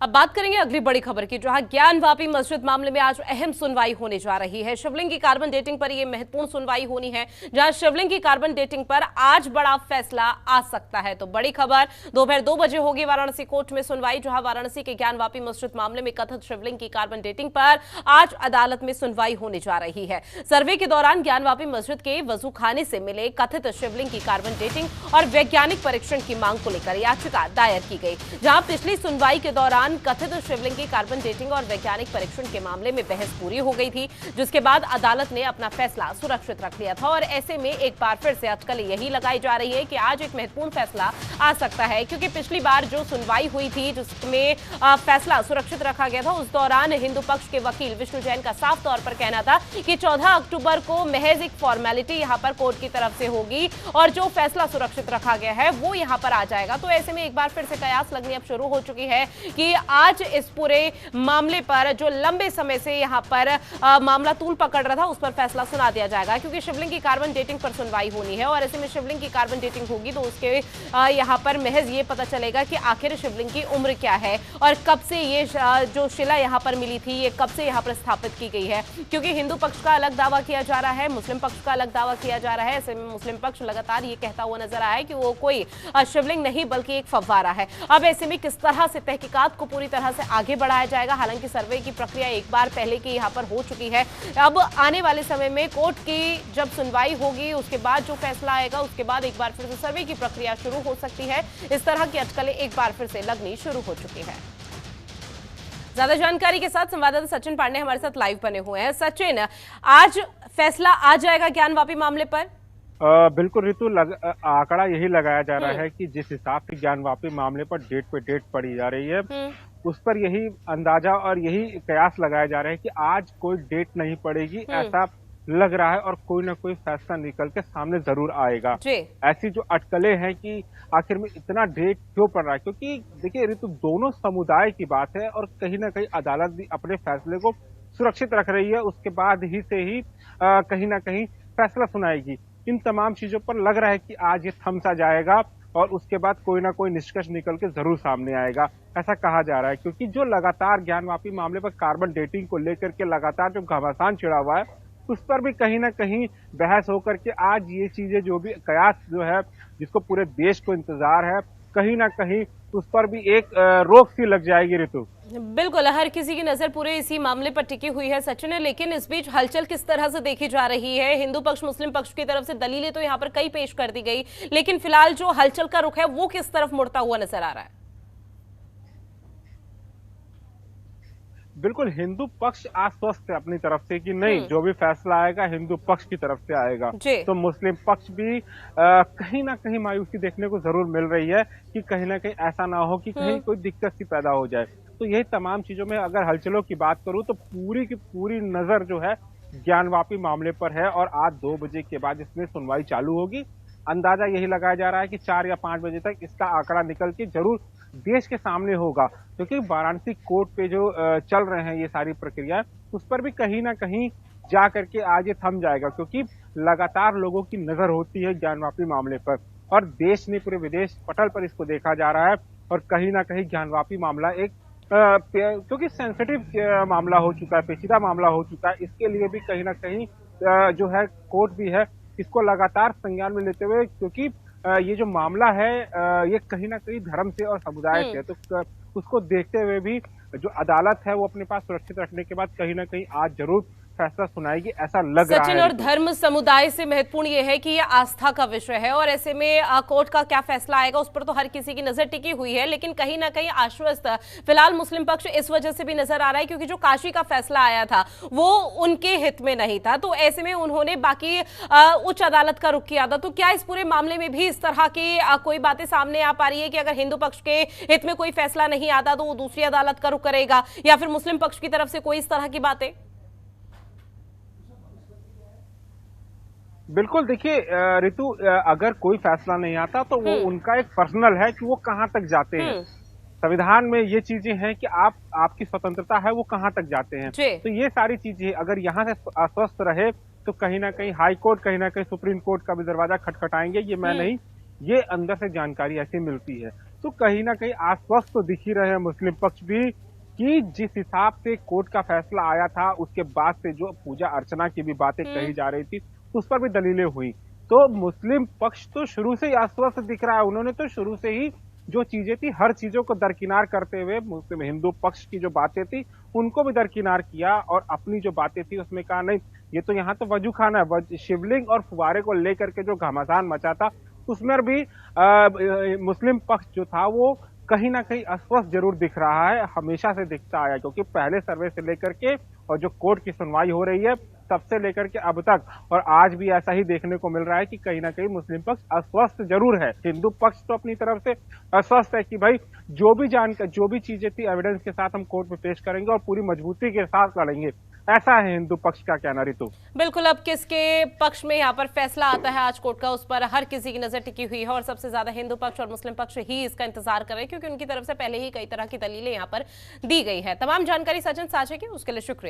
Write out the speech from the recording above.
अब बात करेंगे अगली बड़ी खबर की, जहां ज्ञानवापी मस्जिद मामले में आज अहम सुनवाई होने जा रही है। शिवलिंग की कार्बन डेटिंग पर यह महत्वपूर्ण सुनवाई होनी है, जहां शिवलिंग की कार्बन डेटिंग पर आज बड़ा फैसला आ सकता है। तो बड़ी खबर, दोपहर 2 बजे होगी वाराणसी कोर्ट में सुनवाई, जहां वाराणसी के ज्ञानवापी मस्जिद मामले में कथित शिवलिंग की कार्बन डेटिंग पर आज अदालत में सुनवाई होने जा रही है। सर्वे के दौरान ज्ञानवापी मस्जिद के वजू खाने से मिले कथित शिवलिंग की कार्बन डेटिंग और वैज्ञानिक परीक्षण की मांग को लेकर याचिका दायर की गई, जहां पिछली सुनवाई के दौरान कथित शिवलिंग की कार्बन डेटिंग और वैज्ञानिक परीक्षण के मामले में बहस पूरी हो गई थी, जिसके बाद अदालत ने अपना फैसला सुरक्षित रख लिया था। और ऐसे में एक बार फिर से अटकलें यही लगाई जा रही है कि आज एक महत्वपूर्ण फैसला आ सकता है, क्योंकि पिछली बार जो सुनवाई हुई थी जिसमें फैसला सुरक्षित रखा गया था, उस दौरान हिंदू पक्ष के वकील विष्णु जैन का साफ तौर पर कहना था कि 14 अक्टूबर को महज एक फॉर्मेलिटी यहां पर कोर्ट की तरफ से होगी और जो फैसला सुरक्षित रखा गया है वो यहां पर आ जाएगा। तो ऐसे में एक बार फिर से कयास लगनी अब शुरू हो चुकी है कि आज इस पूरे मामले पर जो लंबे समय से यहां पर मामला तूल पकड़ रहा था उस पर फैसला सुना दिया जाएगा, क्योंकि शिवलिंग की कार्बन डेटिंग पर सुनवाई होनी है। और ऐसे में शिवलिंग की कार्बन डेटिंग होगी तो उसके यहां पर महज ये पता चलेगा कि आखिर शिवलिंग की उम्र क्या है और कब से ये जो शिला यहां पर मिली थी ये कब से यहां पर स्थापित की गई है, क्योंकि हिंदू पक्ष का अलग दावा किया जा रहा है, मुस्लिम पक्ष का अलग दावा किया जा रहा है। ऐसे में मुस्लिम पक्ष लगातार ये कहता हुआ नजर आया है कि वो कोई शिवलिंग नहीं बल्कि एक फव्वारा है। अब ऐसे में किस तरह से तहकीकात को पूरी तरह से आगे बढ़ाया जाएगा, हालांकि सर्वे की प्रक्रिया एक बार पहले की यहां पर हो चुकी है। अब आने वाले समय में कोर्ट की जब सुनवाई होगी उसके बाद जो फैसला आएगा उसके बाद एक बार फिर से सर्वे की प्रक्रिया शुरू हो सकती है। इस तरह की अटकलें एक बार फिर से लगनी शुरू हो चुकी है। ज्यादा जानकारी के साथ संवाददाता सचिन पांडे हमारे साथ लाइव बने हुए हैं। सचिन, आज फैसला आ जाएगा ज्ञानवापी मामले पर? बिल्कुल ऋतु, आंकड़ा यही लगाया जा रहा है कि जिस हिसाब से ज्ञानवापी मामले पर डेट पे डेट पड़ी जा रही है उस पर यही अंदाजा और यही कयास लगाया जा रहा है कि आज कोई डेट नहीं पड़ेगी, ऐसा लग रहा है और कोई ना कोई फैसला निकल के सामने जरूर आएगा। ऐसी जो अटकलें हैं कि आखिर में इतना डेट क्यों पड़ रहा है, क्योंकि देखिए ऋतु, दोनों समुदाय की बात है और कहीं ना कहीं अदालत भी अपने फैसले को सुरक्षित रख रही है, उसके बाद ही से ही कहीं ना कहीं फैसला सुनाएगी। इन तमाम चीजों पर लग रहा है कि आज ये थम सा जाएगा और उसके बाद कोई ना कोई निष्कर्ष निकल के जरूर सामने आएगा, ऐसा कहा जा रहा है। क्योंकि जो लगातार ज्ञानवापी मामले पर कार्बन डेटिंग को लेकर के लगातार जो घमासान छिड़ा हुआ है उस पर भी कहीं ना कहीं बहस होकर के आज ये चीजें जो भी कयास जो है जिसको पूरे देश को इंतजार है, कहीं ना कहीं उस पर भी एक रोक सी लग जाएगी ऋतु। बिल्कुल, हर किसी की नजर पूरे इसी मामले पर टिकी हुई है सचिन, लेकिन इस बीच हलचल किस तरह से देखी जा रही है? हिंदू पक्ष मुस्लिम पक्ष की तरफ से दलीलें तो यहाँ पर कई पेश कर दी गई, लेकिन फिलहाल जो हलचल का रुख है वो किस तरफ मुड़ता हुआ नजर आ रहा है? बिल्कुल, हिंदू पक्ष आश्वस्त है अपनी तरफ से कि नहीं, जो भी फैसला आएगा हिंदू पक्ष की तरफ से आएगा। तो मुस्लिम पक्ष भी कहीं ना कहीं मायूसी देखने को जरूर मिल रही है कि कहीं ना कहीं ऐसा ना हो कि कहीं कोई दिक्कत सी पैदा हो जाए। तो यही तमाम चीजों में अगर हलचलों की बात करूं तो पूरी की पूरी नजर जो है ज्ञानवापी मामले पर है और आज 2 बजे के बाद इसमें सुनवाई चालू होगी। अंदाजा यही लगाया जा रहा है कि 4 या 5 बजे तक इसका आंकड़ा निकल के जरूर देश के सामने होगा, क्योंकि वाराणसी कोर्ट पे जो चल रहे हैं ये सारी प्रक्रिया उस पर भी कहीं ना कहीं जा करके आज ये थम जाएगा, क्योंकि लगातार लोगों की नजर होती है ज्ञानवापी मामले पर और देश ने पूरे विदेश पटल पर इसको देखा जा रहा है। और कहीं ना कहीं ज्ञानवापी मामला एक क्योंकि सेंसिटिव मामला हो चुका है, पेचीदा मामला हो चुका है, इसके लिए भी कहीं ना कहीं जो है कोर्ट भी है इसको लगातार संज्ञान में लेते हुए, क्योंकि ये जो मामला है ये कहीं ना कहीं धर्म से और समुदाय से है, तो उसको देखते हुए भी जो अदालत है वो अपने पास सुरक्षित रखने के बाद कहीं ना कहीं आज जरूर फैसला सुनाएगी, ऐसा लग रहा है। सचिन, और धर्म समुदाय से महत्वपूर्ण यह है कि यह आस्था का विषय है और ऐसे में कोर्ट का क्या फैसला आएगा उस पर तो हर किसी की नजर टिकी हुई है, लेकिन कहीं ना कहीं आश्वस्त फिलहाल मुस्लिम पक्ष इस वजह से भी नजर आ रहा है क्योंकि जो काशी का फैसला आया था वो उनके हित में नहीं था, तो ऐसे में उन्होंने बाकी उच्च अदालत का रुख किया था। तो क्या इस पूरे मामले में भी इस तरह की कोई बातें सामने आ पा रही है कि अगर हिंदू पक्ष के हित में कोई फैसला नहीं आता तो वो दूसरी अदालत का रुख करेगा, या फिर मुस्लिम पक्ष की तरफ से कोई इस तरह की बातें? बिल्कुल, देखिए ऋतु, अगर कोई फैसला नहीं आता तो वो उनका एक पर्सनल है कि वो कहां तक जाते हैं। संविधान में ये चीजें हैं कि आपकी स्वतंत्रता है वो कहां तक जाते हैं। तो ये सारी चीजें अगर यहाँ से अस्वस्थ रहे तो कहीं ना कहीं हाई कोर्ट, कहीं ना कहीं सुप्रीम कोर्ट का भी दरवाजा खटखटाएंगे, ये मैं नहीं, ये अंदर से जानकारी ऐसी मिलती है। तो कहीं ना कहीं आश्वस्त तो दिख ही रहे हैं मुस्लिम पक्ष भी कि जिस हिसाब से कोर्ट का फैसला आया था उसके बाद से जो पूजा अर्चना की भी बातें कही जा रही थी उस पर भी दलीलें हुई। तो मुस्लिम पक्ष तो शुरू से ही आश्वस्त दिख रहा है, उन्होंने तो शुरू से ही जो चीजें थी हर चीजों को दरकिनार करते हुए मुस्लिम हिंदू पक्ष की जो बातें थी उनको भी दरकिनार किया और अपनी जो बातें थी उसमें कहा नहीं ये तो यहाँ तो वजू खाना है। शिवलिंग और फुवारे को लेकर के जो घमासान मचा था उसमें भी मुस्लिम पक्ष जो था वो कहीं ना कहीं अस्वस्थ जरूर दिख रहा है, हमेशा से दिखता आया, क्योंकि पहले सर्वे से लेकर के और जो कोर्ट की सुनवाई हो रही है तब से लेकर के अब तक और आज भी ऐसा ही देखने को मिल रहा है कि कहीं ना कहीं मुस्लिम पक्ष अस्वस्थ जरूर है। हिंदू पक्ष तो अपनी तरफ से अस्वस्थ है कि भाई जो भी चीजें थी एविडेंस के साथ हम कोर्ट में पेश करेंगे और पूरी मजबूती के साथ लड़ेंगे, ऐसा है हिंदू पक्ष का कहना। ऋतु बिल्कुल, अब किसके पक्ष में यहाँ पर फैसला आता है आज कोर्ट का, उस पर हर किसी की नजर टिकी हुई है और सबसे ज्यादा हिंदू पक्ष और मुस्लिम पक्ष ही इसका इंतजार कर रहे हैं क्योंकि उनकी तरफ से पहले ही कई तरह की दलीलें यहाँ पर दी गई है। तमाम जानकारी सचिन साझा की उसके लिए शुक्रिया।